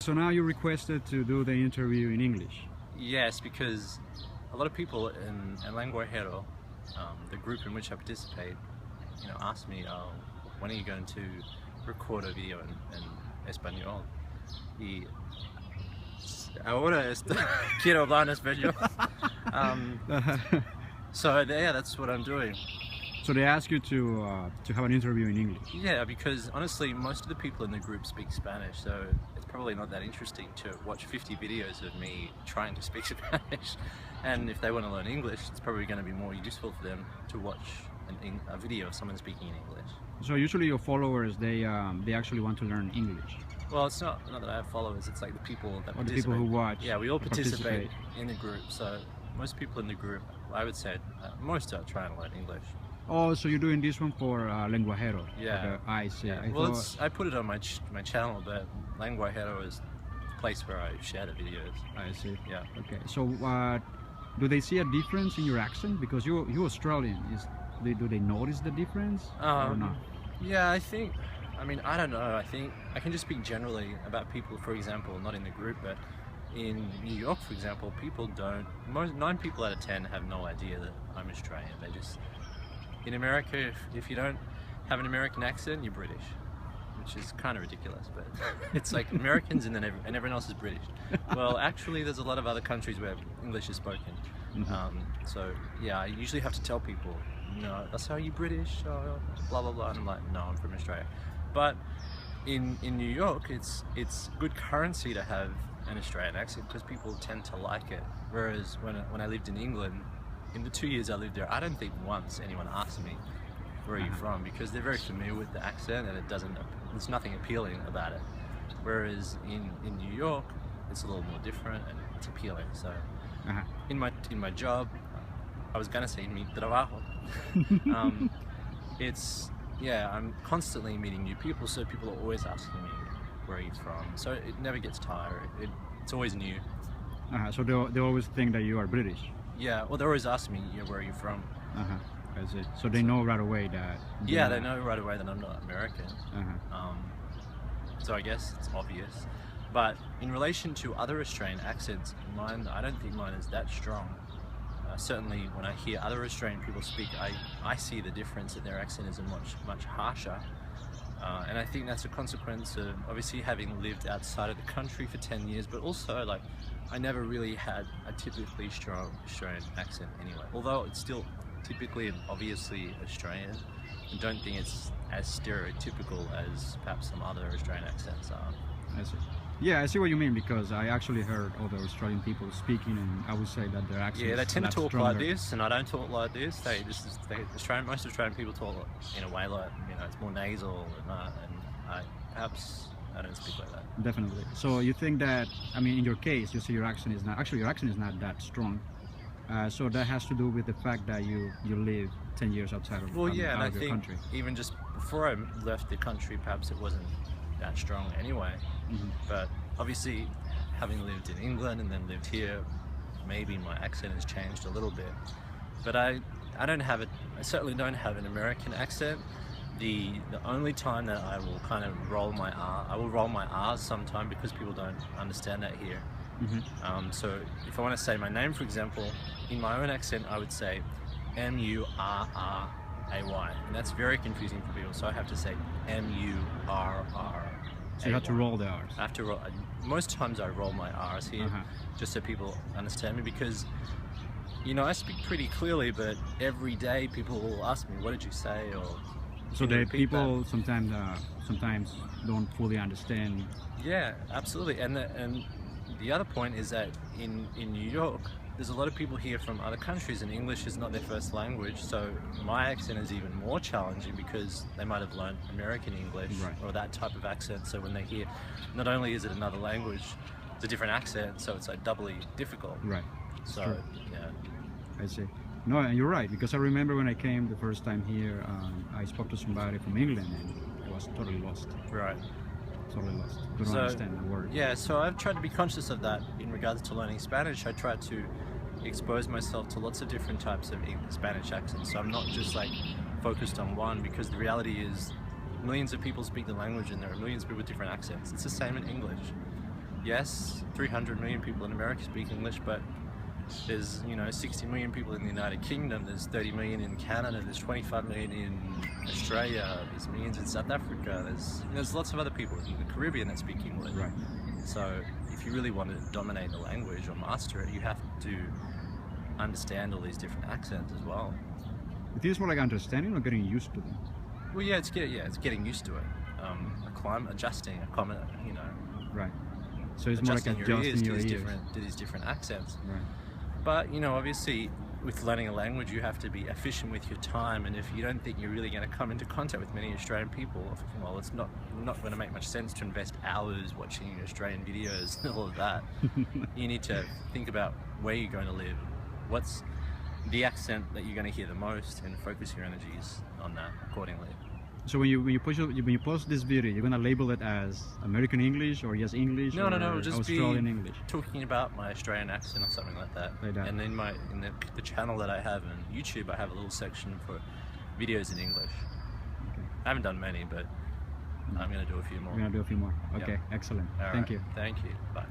So now you requested to do the interview in English. Yes, because a lot of people in Lenguajero, the group in which I participate, ask me, when are you going to record a video in español? Y ahora quiero hablar en español. So yeah, that's what I'm doing. So they ask you to have an interview in English. Yeah, because honestly, most of the people in the group speak Spanish, so it's probably not that interesting to watch 50 videos of me trying to speak Spanish. And if they want to learn English, it's probably going to be more useful for them to watch a video of someone speaking in English. So usually your followers, they actually want to learn English. Well, it's not that I have followers, it's like the people that participate. The people who watch. Yeah, we all participate in the group, so most people in the group, I would say, most are trying to learn English. Oh, so you're doing this one for Lenguajero? Yeah. I see. Yeah. I put it on my channel, but Lenguajero is the place where I share the videos. I see. Yeah. Okay. So, do they see a difference in your accent? Because you're Australian. Do they notice the difference or not? Yeah, I mean, I don't know. I think I can just speak generally about people, for example, not in the group, but in New York, for example, people don't. 9 people out of 10 have no idea that I'm Australian. They just. In America, if you don't have an American accent, you're British, which is kind of ridiculous, but it's like Americans and everyone else is British. Well, actually, there's a lot of other countries where English is spoken. So yeah, I usually have to tell people, no, that's how you British, blah blah blah, and I'm like, no, I'm from Australia. But in New York, it's good currency to have an Australian accent because people tend to like it. Whereas when I lived in England, in the 2 years I lived there, I don't think once anyone asked me, where are you from? Because they're very familiar with the accent and there's nothing appealing about it. Whereas in New York, it's a little more different and it's appealing. So in my job, I was gonna say in mi trabajo, I'm constantly meeting new people, so people are always asking me, where are you from? So it never gets tired, it's always new. So they always think that you are British? Yeah, well, they always ask me, where are you from? I see. So they know right away that... Yeah, they know right away that I'm not American. So I guess it's obvious. But in relation to other Australian accents, I don't think mine is that strong. Certainly when I hear other Australian people speak, I see the difference that their accent is much harsher. And I think that's a consequence of obviously having lived outside of the country for 10 years, but also like I never really had a typically strong Australian accent anyway. Although it's still typically and obviously Australian, I don't think it's as stereotypical as perhaps some other Australian accents are. I see. Yeah, I see what you mean, because I actually heard other Australian people speaking, and I would say that their accent they tend to talk stronger. like this, and I don't talk like this. Most Australian people talk in a way like, it's more nasal, and perhaps I don't speak like that. Definitely. So you think that, I mean, in your case, you say your accent is not that strong. So that has to do with the fact that you live 10 years outside of, and I your think country. Even just before I left the country, perhaps it wasn't that strong anyway. But obviously, having lived in England and then lived here, maybe my accent has changed a little bit. But I certainly don't have an American accent. The only time that I will kind of roll my R, I will roll my R's sometime because people don't understand that here. So if I want to say my name, for example, in my own accent, I would say M-U-R-R-A-Y, and that's very confusing for people. So I have to say M-U-R-R. So you have to roll the R's. I have to roll. Most times I roll my R's here, just so people understand me, because I speak pretty clearly, but every day people will ask me, "What did you say?" Or so the people sometimes don't fully understand. Yeah, absolutely. And the other point is that in New York, there's a lot of people here from other countries, and English is not their first language, so my accent is even more challenging because they might have learned American English or that type of accent. So when they hear, not only is it another language, it's a different accent, so it's like doubly difficult. Right. So yeah. I see. No, and you're right, because I remember when I came the first time here, I spoke to somebody from England and I was totally lost. Right. Totally lost. Couldn't understand the word. Yeah, so I've tried to be conscious of that in regards to learning Spanish. I try to expose myself to lots of different types of Spanish accents, so I'm not just like focused on one, because the reality is millions of people speak the language and there are millions of people with different accents. It's the same in English. yes, 300 million people in America speak English, but there's 60 million people in the United Kingdom, there's 30 million in Canada, there's 25 million in Australia, there's millions in South Africa, there's lots of other people in the Caribbean that speak English. Right. So if you really want to dominate the language or master it, you have to understand all these different accents as well. It is more like understanding or getting used to them. Well, yeah, it's getting used to it. Adjusting, Right. So it's more like adjusting your ears adjusting your ears. to these different accents. Right. But obviously, with learning a language, you have to be efficient with your time. And if you don't think you're really going to come into contact with many Australian people, well, it's not going to make much sense to invest hours watching Australian videos and all of that. You need to think about where you're going to live, what's the accent that you're going to hear the most, and focus your energies on that accordingly. So when you post this video, you're gonna label it as American English or just English No, or just Australian be English? talking about my Australian accent or something like that. Like that. And in the channel that I have on YouTube, I have a little section for videos in English. Okay. I haven't done many, but I'm going to do a few more. We're gonna do a few more. Okay, Yeah. excellent. All Thank right. you. Thank you. Bye.